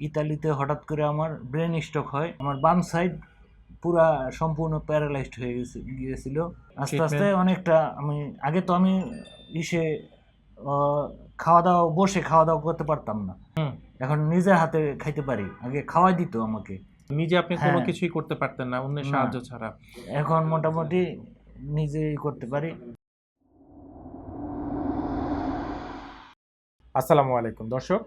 ইতালিতে হঠাৎ করে আমার ব্রেন স্ট্রোক হয়। আমার বাম সাইড পুরা সম্পূর্ণ প্যারালাইজড হয়ে গিয়েছিল। আস্তে আস্তে অনেকটা আমি ইসে খাওয়া দাওয়া বসে খাওয়া দাওয়া করতে পারতাম না। এখন নিজের হাতে খাইতে পারি, আগে খাওয়াই দিত আমাকে। নিজে আপনি কোনো কিছুই করতে পারতেন না অন্যের সাহায্য ছাড়া। এখন মোটামুটি নিজেই করতে পারি। আসসালামু আলাইকুম দর্শক,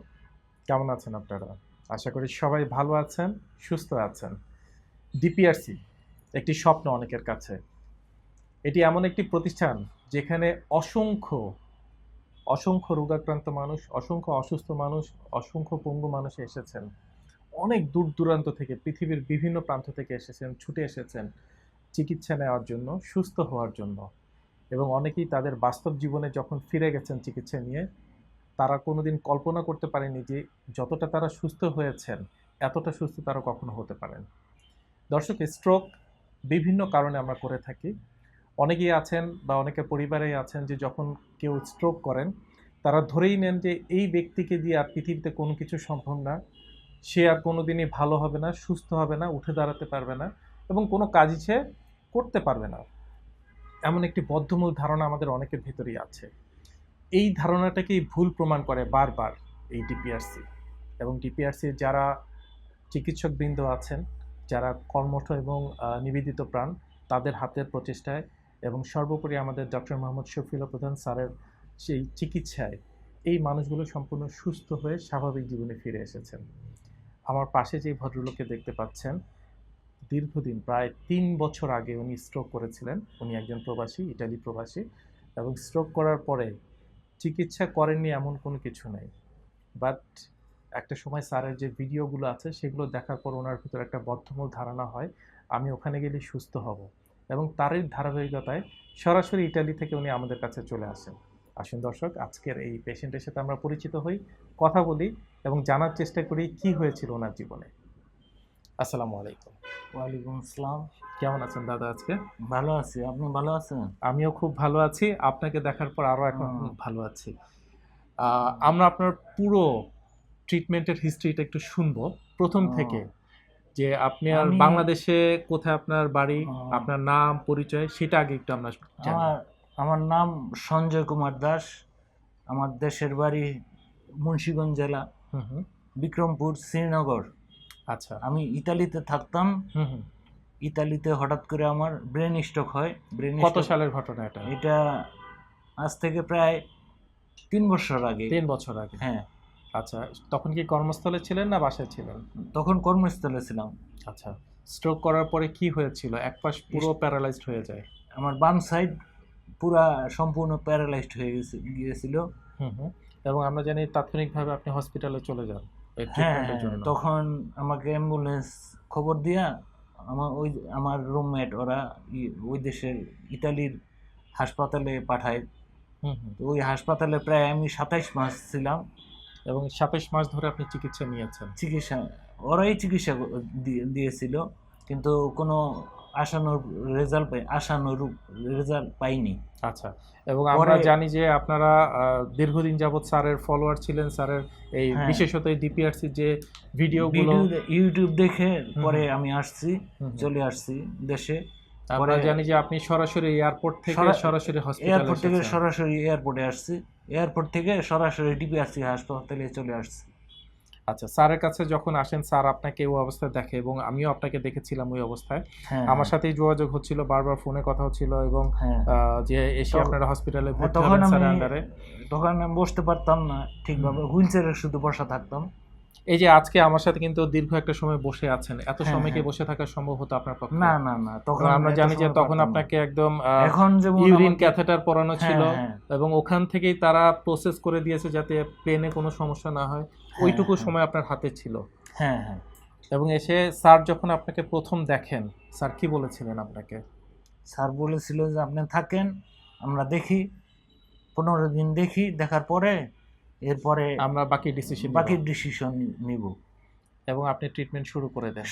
কেমন আছেন আপনারা? আশা করি সবাই ভালো আছেন, সুস্থ আছেন। ডিপিআরসি একটি স্বপ্ন অনেকের কাছে। এটি এমন একটি প্রতিষ্ঠান যেখানে অসংখ্য রোগাক্রান্ত মানুষ, অসংখ্য অসুস্থ মানুষ, অসংখ্য পঙ্গু মানুষ এসেছেন। অনেক দূর দূরান্ত থেকে, পৃথিবীর বিভিন্ন প্রান্ত থেকে এসেছেন, ছুটে এসেছেন চিকিৎসা নেওয়ার জন্য, সুস্থ হওয়ার জন্য। এবং অনেকেই তাদের বাস্তব জীবনে যখন ফিরে গেছেন চিকিৎসা নিয়ে, তারা কোনোদিন কল্পনা করতে পারেনি যে যতটা তারা সুস্থ হয়েছেন, এতটা সুস্থ তারা কখনো হতে পারেন। দর্শক, স্ট্রোক বিভিন্ন কারণে আমরা করে থাকি। অনেকেই আছেন বা অনেকের পরিবারেই আছেন যে যখন কেউ স্ট্রোক করেন, তারা ধরেই নেন যে এই ব্যক্তিকে দিয়ে আর পৃথিবীতে কোনো কিছু সম্ভব না, সে আর কোনোদিনই ভালো হবে না, সুস্থ হবে না, উঠে দাঁড়াতে পারবে না এবং কোনো কাজই সে করতে পারবে না। এমন একটি বদ্ধমূল ধারণা আমাদের অনেকের ভেতরেই আছে। এই ধারণাটাকেই ভুল প্রমাণ করে বারবার এই ডিপিআরসি। এবং ডিপিআরসির যারা চিকিৎসকবৃন্দ আছেন, যারা কর্মঠ এবং নিবেদিত প্রাণ, তাদের হাতের প্রচেষ্টায় এবং সর্বোপরি আমাদের ডক্টর মোহাম্মদ শফিউল্লাহ প্রধান স্যারের সেই চিকিৎসায় এই মানুষগুলো সম্পূর্ণ সুস্থ হয়ে স্বাভাবিক জীবনে ফিরে এসেছেন। আমার পাশে যে ভদ্রলোককে দেখতে পাচ্ছেন, দীর্ঘদিন প্রায় ৩ বছর আগে উনি স্ট্রোক করেছিলেন। উনি একজন প্রবাসী, ইটালি প্রবাসী, এবং স্ট্রোক করার পরে চিকিৎসা করেননি এমন কোনো কিছু নেই। বাট একটা সময় স্যারের যে ভিডিওগুলো আছে সেগুলো দেখার পর ওনার ভিতরে একটা বদ্ধমূল ধারণা হয়, আমি ওখানে গেলে সুস্থ হব। এবং তারই ধারাবাহিকতায় সরাসরি ইটালি থেকে উনি আমাদের কাছে চলে আসেন। আসুন দর্শক, আজকের এই পেশেন্টের সাথে আমরা পরিচিত হই, কথা বলি এবং জানার চেষ্টা করি কি হয়েছিল ওনার জীবনে। আসসালামু আলাইকুম। ওয়ালাইকুম আসসালাম। কেমন আছেন দাদা আজকে? ভালো আছি, আপনি ভালো আছেন? আমিও খুব ভালো আছি, আপনাকে দেখার পর আরও এখন ভালো আছি। আমরা আপনার পুরো ট্রিটমেন্টের হিস্ট্রিটা একটু শুনবো প্রথম থেকে, যে আপনি আর বাংলাদেশে কোথায় আপনার বাড়ি, আপনার নাম পরিচয় সেটা আগে একটু আমরা জানি। আমার নাম সঞ্জয় কুমার দাস। আমার দেশের বাড়ি মুন্সিগঞ্জ জেলা, বিক্রমপুর, শ্রীনগর। আচ্ছা, আমি ইতালিতে থাকতাম। ইতালিতে হঠাৎ করে আমার ব্রেন স্ট্রোক হয়। কত সালের ঘটনা এটা? এটা আজ থেকে প্রায় 3 বছর আগে। 3 বছর আগে? হ্যাঁ। আচ্ছা, তখন কি কর্মস্থলে ছিলেন না বাসায় ছিলেন? তখন কর্মস্থলে ছিলাম। আচ্ছা, স্ট্রোক করার পরে কি হয়েছিল? এক পাশ পুরো প্যারালাইজড হয়ে যায়? আমার বাম সাইড পুরা সম্পূর্ণ প্যারালাইজড হয়ে গিয়েছিল। এবং আমরা জানি তাৎক্ষণিকভাবে আপনি হসপিটালে চলে যান এই ট্রিটমেন্টের জন্য। তখন আমাকে অ্যাম্বুলেন্স খবর দিয়া আমার রুমমেট ওরা ওই দেশের ইতালির হাসপাতালে পাঠায়। তো ওই হাসপাতালে প্রায় আমি 27 মাস ছিলাম। এবং 27 মাস ধরে আপনি চিকিৎসা নিয়েছেন? ওরাই চিকিৎসা দিয়েছিল, কিন্তু কোনো আশানুরূপ রেজাল্ট পাইনি। আচ্ছা, এবং আমরা জানি যে আপনারা দীর্ঘদিন যাবৎ স্যারের ফলোয়ার ছিলেন, স্যারের এই বিশেষত ডিপিআরসি যে ভিডিওগুলো ইউটিউব দেখে পরে আমি চলে আসছি দেশে। আমরা জানি যে আপনি সরাসরি এয়ারপোর্ট থেকে সরাসরি এয়ারপোর্টে আসছি, এয়ারপোর্ট থেকে সরাসরি ডিপিআরসি হাসপাতালে চলে আসছি। আচ্ছা, স্যারের কাছে যখন আসেন, স্যার আপনাকে ওই অবস্থায় দেখে এবং আমিও আপনাকে দেখেছিলাম ওই অবস্থায়। আমার সাথেই যোগাযোগ হচ্ছিল, বারবার ফোনে কথা হচ্ছিল এবং যে এসে আপনারা হসপিটালে ভর্তি হবেন স্যারের আন্ডারে। তখন আমি বসতে পারতাম না ঠিকভাবে, হুইল চেয়ারে শুধু বসা থাকতাম। এই যে আজকে আমার সাথে কিন্তু দীর্ঘ একটা সময় বসে আছেন, এত সময় কি বসে থাকা সম্ভব হতো আপনার পক্ষে? না না না, তখন আমরা জানি যে তখন আপনাকে একদম ইউরিন ক্যাথেটার পরানো ছিল এবং ওখান থেকেই তারা প্রসেস করে দিয়েছে যাতে প্লেনে কোনো সমস্যা না হয়। ওইটুকু সময় আপনার হাতে ছিল। হ্যাঁ হ্যাঁ। এবং এসে স্যার যখন আপনাকে প্রথম দেখেন, স্যার কি বলেছিলেন আপনাকে? স্যার বলেছিল যে আপনি থাকেন, আমরা দেখি, 15 দিন দেখি, দেখার পরে এরপরে আমরা বাকি ডিসিশন নিব। এবং আপনি ট্রিটমেন্ট শুরু করে দেন?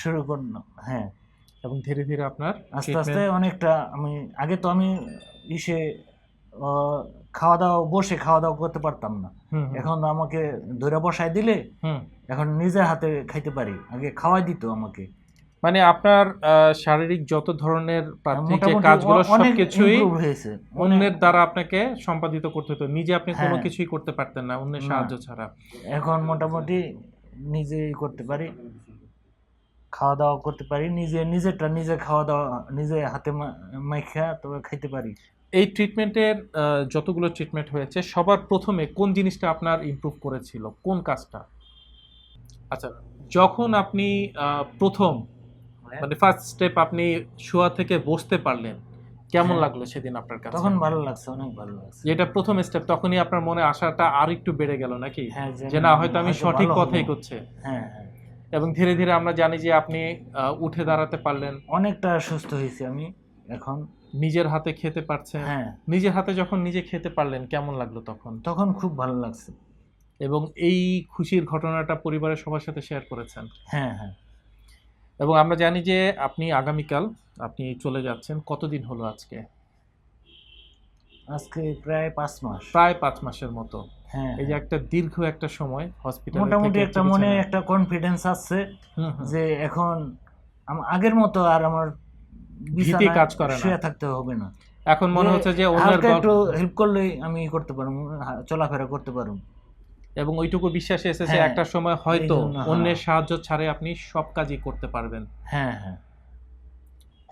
হ্যাঁ। এবং ধীরে ধীরে আপনার আস্তে আস্তে অনেকটা আমি খাওয়া দাওয়া বসে খাওয়া দাওয়া করতে পারতাম না। হুম, হুম, এখন আমাকে ধরে বসায় দিলে হুম। এখন নিজের হাতে খাইতে পারি, আগে খাওয়াই দিত আমাকে। মানে আপনার শারীরিক যত ধরনের প্রাথমিক যে মোটামুটি কাজগুলো অনেক সবকিছুই ইমপ্রুভ হয়েছে, অনেক। অন্যের দ্বারা আপনাকে সম্পাদিত করতে হতো, নিজে আপনি কোনো হ্যাঁ, কিছুই করতে পারতেন না অন্যের না। সাহায্য ছাড়া। এখন মোটামুটি নিজেই করতে পারি, খাওয়া দাওয়া করতে পারি, নিজেরটা নিজে খাওয়া দাওয়া নিজে হাতে মাইখা তবে খাইতে পারি। এই ট্রিটমেন্টের যতগুলো ট্রিটমেন্ট হয়েছে সবার প্রথমে কোন জিনিসটা আপনার ইমপ্রুভ করেছিল, কোন কাজটা? আচ্ছা, যখন আপনি প্রথম মানে ফার্স্ট স্টেপ আপনি শোয়া থেকে বসতে পারলেন, কেমন হ্যাঁ, লাগলো সেদিন আপনার কাছে? তখন ভালো লাগছে, অনেক ভালো লাগছে। যেটা প্রথম স্টেপ, তখনই আপনার মনে আশাটা আর একটু বেড়ে গেল নাকি, হ্যাঁ, যে না হয়তো আমি সঠিক ভালো পথেই হবো। করছে। হ্যাঁ, হ্যাঁ, এবং ধীরে ধীরে আমরা জানি যে আপনি উঠে দাঁড়াতে পারলেন, অনেকটা সুস্থ হয়েছি আমি এখন। নিজের হাতে খেতে পারছেন। হ্যাঁ, নিজের হাতে যখন নিজে খেতে পারলেন কেমন লাগলো তখন? তখন খুব ভালো লাগছে। এবং এই খুশির ঘটনাটা পরিবারের সবার সাথে শেয়ার করেছেন। হ্যাঁ, হ্যাঁ। এবং আমরা জানি যে আপনি আগামীকাল আপনি চলে যাচ্ছেন। কতদিন হলো আজকে? আজকে প্রায় 5 মাস। প্রায় 5 মাসের মতো। হ্যাঁ, এই যে হ্যাঁ। একটা দীর্ঘ একটা সময় হসপিটালে মোটামুটি থেকে একটা মনে চিকিৎসা একটা কনফিডেন্স আছে হুম, হুম। যে এখন আগের মতো আর আমার ভীতি বিছানায় কাজ করে না। শুয়ে থাকতে হবে না। এখন মনে হচ্ছে যে অন্যের হালকা একটু হেল্প করলেই আমি করতে পারবো, চলাফেরা করতে পারবো। এবং ওইটুকু বিশ্বাস এসেছে হ্যাঁ, একটা সময় হয়তো এই জন্য, হ্যাঁ। অন্যের সাহায্য ছাড়াই আপনি সব কাজই করতে পারবেন। হ্যাঁ, হ্যাঁ।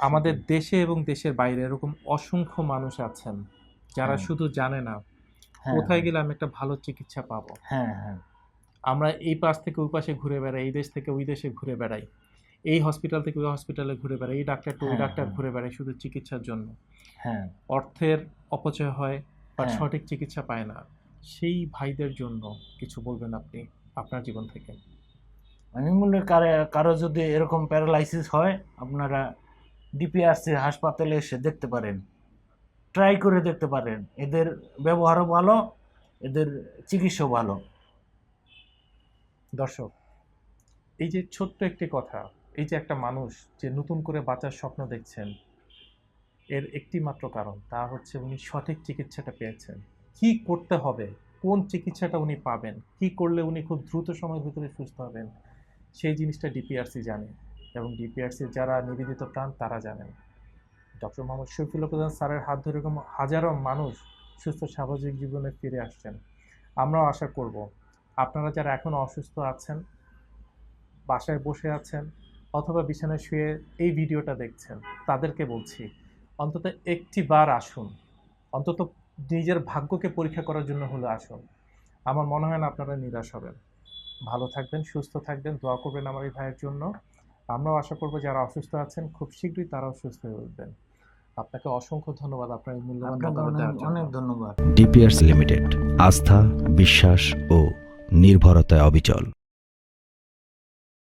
আমাদের দেশে এবং দেশের বাইরে এরকম অসংখ্য মানুষ আছেন যারা হ্যাঁ। শুধু জানে না হ্যাঁ, কোথায় গেলে আমি একটা ভালো চিকিৎসা পাবো। হ্যাঁ, হ্যাঁ। আমরা এই পাশ থেকে ওই পাশে ঘুরে বেড়াই, এই দেশ থেকে ওই দেশে ঘুরে বেড়াই, এই হসপিটাল থেকে ওই হসপিটালে ঘুরে বেড়াই, এই ডাক্তার টু ওই হ্যাঁ, ডাক্তার হ্যাঁ। ঘুরে বেড়াই শুধু চিকিৎসার জন্য। হ্যাঁ, অর্থের অপচয় হয় বা হ্যাঁ। সঠিক চিকিৎসা পায় না। সেই ভাইদের জন্য কিছু বলবেন আপনি আপনার জীবন থেকে? আমি মনে করি কারো যদি এরকম প্যারালাইসিস হয়, আপনারা ডিপিআরসি হাসপাতালে এসে দেখতে পারেন, ট্রাই করে দেখতে পারেন। এদের ব্যবহারও ভালো, এদের চিকিৎসাও ভালো। দর্শক, এই যে ছোট্ট একটি কথা, এই যে একটা মানুষ যে নতুন করে বাঁচার স্বপ্ন দেখছেন, এর একটি মাত্র কারণ, তা হচ্ছে উনি সঠিক চিকিৎসাটা পেয়েছেন। কি করতে হবে, কোন চিকিৎসাটা উনি পাবেন, কি করলে উনি খুব দ্রুত সময়ের ভিতরে সুস্থ হবেন, সেই জিনিসটা ডিপিআরসি জানে। এবং ডিপিআরসির যারা নিবেদিত প্রাণ তারা জানেন। ডক্টর মোহাম্মদ শফিউল্লাহ প্রধান স্যারের হাত ধরে এরকম হাজারো মানুষ সুস্থ স্বাভাবিক জীবনে ফিরে আসছেন। আমরাও আশা করব আপনারা যারা এখনও অসুস্থ আছেন, বাসায় বসে আছেন অথবা বিছানায় শুয়ে এই ভিডিওটা দেখছেন, তাদেরকে বলছি অন্তত একটি বার আসুন, অন্তত নিজের ভাগ্যকে পরীক্ষা করার জন্য হলে আসুন। আমার মনে হয় না আপনারা নিরাশ হবেন। ভালো থাকবেন, সুস্থ থাকবেন, দোয়া করবেন আমার এই ভাইয়ের জন্য। আমরাও আশা করব যারা অসুস্থ আছেন খুব শীঘ্রই তারাও সুস্থ হয়ে উঠবেন। আপনাকে অসংখ্য ধন্যবাদ আপনার এই মূল্যবান আপনাকে মতামত দেওয়ার অনেক জন্য। অনেক ধন্যবাদ। ডিপিআরস লিমিটেড, আস্থা, বিশ্বাস ও নির্ভরতায় অবিচল।